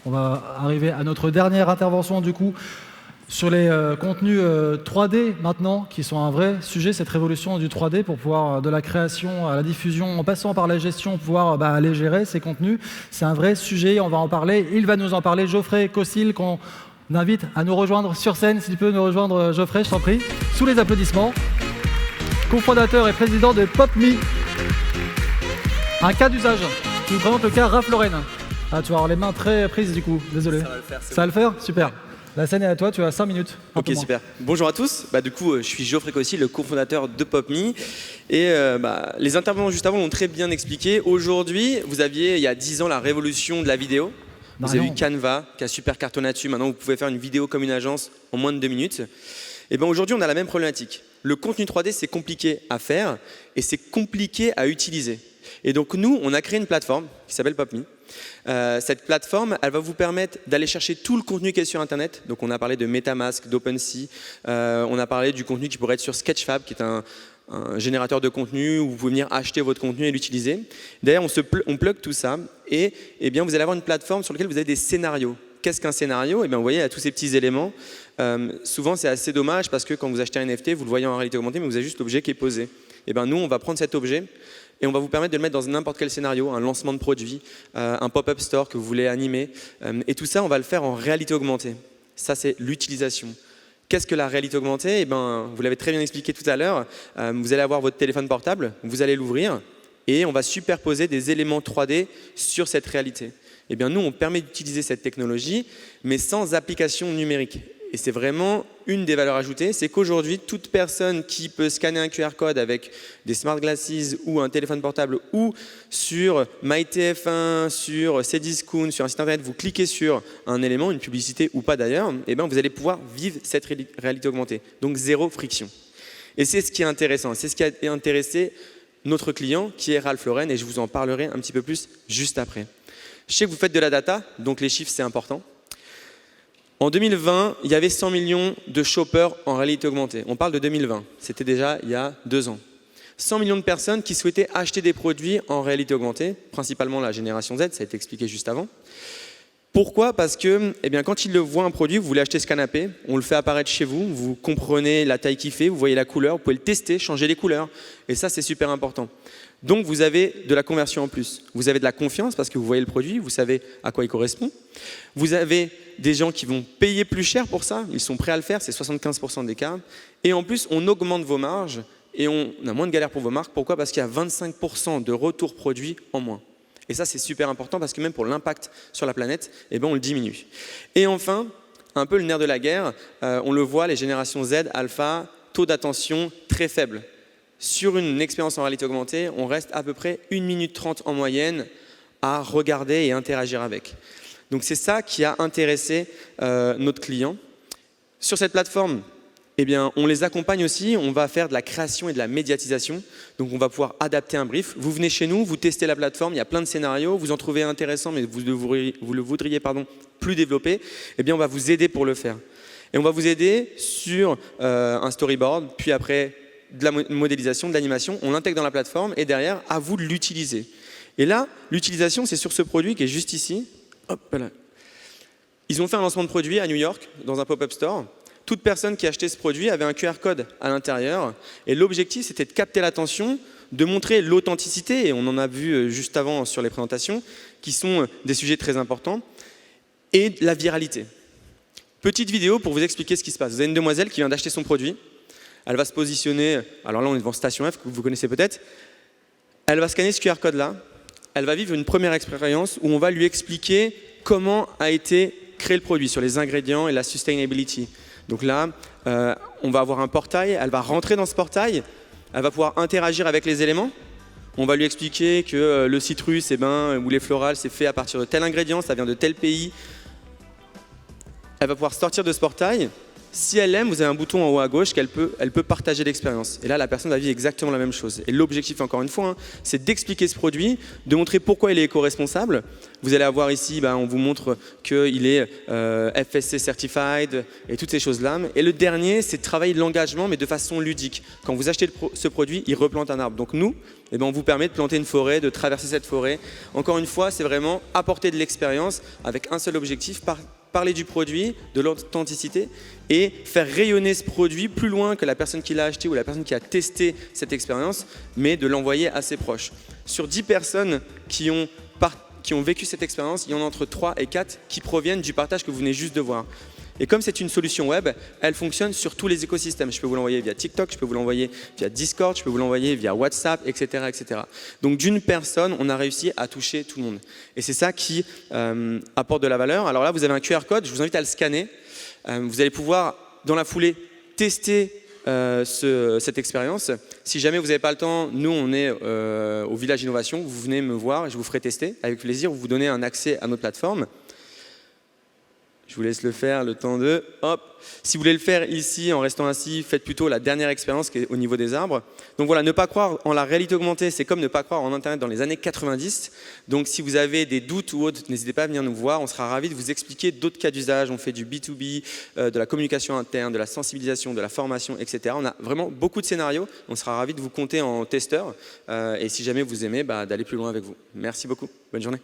On va arriver à notre dernière intervention du coup sur les contenus 3D maintenant, qui sont un vrai sujet, cette révolution du 3D pour pouvoir, de la création à la diffusion, en passant par la gestion, pouvoir aller gérer ces contenus. C'est un vrai sujet, on va en parler. Il va nous en parler, Geoffrey Cossil, qu'on invite à nous rejoindre sur scène. S'il peut nous rejoindre, Geoffrey, je t'en prie, sous les applaudissements. Cofondateur et président de PopMe. Un cas d'usage. Tu nous présentes le cas Ralph Lauren. Ah, tu vas avoir les mains très prises du coup, désolé. Ça va le faire. Ça va le faire ? Super. La scène est à toi, tu as 5 minutes. Ok, super. Bonjour à tous. Du coup, je suis Geoffrey Cossil, le cofondateur de PopMe. Et les intervenants juste avant l'ont très bien expliqué. Aujourd'hui, vous aviez, il y a 10 ans, la révolution de la vidéo. Vous avez eu Canva, qui a super cartonné là-dessus. Maintenant, vous pouvez faire une vidéo comme une agence en moins de 2 minutes. Et bien aujourd'hui, on a la même problématique. Le contenu 3D, c'est compliqué à faire et c'est compliqué à utiliser. Et donc nous, on a créé une plateforme qui s'appelle PopMe. Cette plateforme, elle va vous permettre d'aller chercher tout le contenu qui est sur Internet. Donc on a parlé de MetaMask, d'OpenSea, on a parlé du contenu qui pourrait être sur Sketchfab, qui est un générateur de contenu où vous pouvez venir acheter votre contenu et l'utiliser. D'ailleurs, on plug tout ça et bien, vous allez avoir une plateforme sur laquelle vous avez des scénarios. Qu'est-ce qu'un scénario ? Vous voyez, il y a tous ces petits éléments. Souvent, c'est assez dommage parce que quand vous achetez un NFT, vous le voyez en réalité augmentée, mais vous avez juste l'objet qui est posé. Nous, on va prendre cet objet et on va vous permettre de le mettre dans n'importe quel scénario, un lancement de produit, un pop-up store que vous voulez animer. Et tout ça, on va le faire en réalité augmentée. Ça, c'est l'utilisation. Qu'est-ce que la réalité augmentée ? Vous l'avez très bien expliqué tout à l'heure. Vous allez avoir votre téléphone portable, vous allez l'ouvrir et on va superposer des éléments 3D sur cette réalité. Nous, on permet d'utiliser cette technologie, mais sans application numérique. Et c'est vraiment une des valeurs ajoutées, c'est qu'aujourd'hui, toute personne qui peut scanner un QR code avec des smart glasses ou un téléphone portable ou sur MyTF1, sur Cdiscount, sur un site internet, vous cliquez sur un élément, une publicité ou pas d'ailleurs, vous allez pouvoir vivre cette réalité augmentée. Donc zéro friction. Et c'est ce qui est intéressant, c'est ce qui a intéressé notre client qui est Ralph Lauren et je vous en parlerai un petit peu plus juste après. Je sais que vous faites de la data, donc les chiffres c'est important. En 2020, il y avait 100 millions de shoppers en réalité augmentée. On parle de 2020, c'était déjà il y a 2 ans. 100 millions de personnes qui souhaitaient acheter des produits en réalité augmentée, principalement la génération Z, ça a été expliqué juste avant. Pourquoi ? Parce que quand ils le voient un produit, vous voulez acheter ce canapé, on le fait apparaître chez vous, vous comprenez la taille qu'il fait, vous voyez la couleur, vous pouvez le tester, changer les couleurs. Et ça, c'est super important. Donc, vous avez de la conversion en plus. Vous avez de la confiance parce que vous voyez le produit, vous savez à quoi il correspond. Vous avez des gens qui vont payer plus cher pour ça, ils sont prêts à le faire, c'est 75% d'écart. Et en plus, on augmente vos marges et on a moins de galères pour vos marques. Pourquoi ? Parce qu'il y a 25% de retour produit en moins. Et ça, c'est super important parce que même pour l'impact sur la planète, on le diminue. Et enfin, un peu le nerf de la guerre, on le voit, les générations Z, alpha, taux d'attention très faible. Sur une expérience en réalité augmentée, on reste à peu près 1 minute 30 en moyenne à regarder et interagir avec. Donc c'est ça qui a intéressé notre client. Sur cette plateforme, on les accompagne aussi, on va faire de la création et de la médiatisation. Donc on va pouvoir adapter un brief. Vous venez chez nous, vous testez la plateforme, il y a plein de scénarios, vous en trouvez intéressant mais vous le voudriez plus développer. On va vous aider pour le faire. Et on va vous aider sur un storyboard, puis après de la modélisation, de l'animation, on l'intègre dans la plateforme et derrière, à vous de l'utiliser. Et là, l'utilisation, c'est sur ce produit qui est juste ici. Hop là. Ils ont fait un lancement de produit à New York, dans un pop-up store. Toute personne qui achetait ce produit avait un QR code à l'intérieur. Et l'objectif, c'était de capter l'attention, de montrer l'authenticité, et on en a vu juste avant sur les présentations, qui sont des sujets très importants, et la viralité. Petite vidéo pour vous expliquer ce qui se passe. Vous avez une demoiselle qui vient d'acheter son produit. Elle va se positionner, alors là on est devant Station F, que vous connaissez peut-être. Elle va scanner ce QR code-là. Elle va vivre une première expérience où on va lui expliquer comment a été créé le produit sur les ingrédients et la sustainability. Donc là, on va avoir un portail, elle va rentrer dans ce portail, elle va pouvoir interagir avec les éléments. On va lui expliquer que le citrus ou les florales, c'est fait à partir de tel ingrédient, ça vient de tel pays. Elle va pouvoir sortir de ce portail, Si elle aime, vous avez un bouton en haut à gauche qu'elle peut partager l'expérience. Et là, la personne va vivre exactement la même chose. Et l'objectif, encore une fois, c'est d'expliquer ce produit, de montrer pourquoi il est éco-responsable. Vous allez avoir ici, on vous montre qu'il est FSC Certified et toutes ces choses-là. Et le dernier, c'est de travailler l'engagement, mais de façon ludique. Quand vous achetez ce produit, il replante un arbre. Donc nous, on vous permet de planter une forêt, de traverser cette forêt. Encore une fois, c'est vraiment apporter de l'expérience avec un seul objectif, parler du produit, de l'authenticité et faire rayonner ce produit plus loin que la personne qui l'a acheté ou la personne qui a testé cette expérience, mais de l'envoyer à ses proches. Sur 10 personnes qui ont vécu cette expérience, il y en a entre 3 et 4 qui proviennent du partage que vous venez juste de voir. Et comme c'est une solution web, elle fonctionne sur tous les écosystèmes. Je peux vous l'envoyer via TikTok, je peux vous l'envoyer via Discord, je peux vous l'envoyer via WhatsApp, etc., etc. Donc d'une personne, on a réussi à toucher tout le monde. Et c'est ça qui apporte de la valeur. Alors là, vous avez un QR code, je vous invite à le scanner. Vous allez pouvoir, dans la foulée, tester cette expérience. Si jamais vous n'avez pas le temps, nous, on est au Village Innovation. Vous venez me voir et je vous ferai tester. Avec plaisir, vous donnez un accès à notre plateforme. Je vous laisse le faire, le temps de... Hop. Si vous voulez le faire ici, en restant assis, faites plutôt la dernière expérience qui est au niveau des arbres. Donc voilà, ne pas croire en la réalité augmentée, c'est comme ne pas croire en Internet dans les années 90. Donc si vous avez des doutes ou autres, n'hésitez pas à venir nous voir. On sera ravis de vous expliquer d'autres cas d'usage. On fait du B2B, de la communication interne, de la sensibilisation, de la formation, etc. On a vraiment beaucoup de scénarios. On sera ravis de vous compter en testeur. Et si jamais vous aimez, d'aller plus loin avec vous. Merci beaucoup. Bonne journée.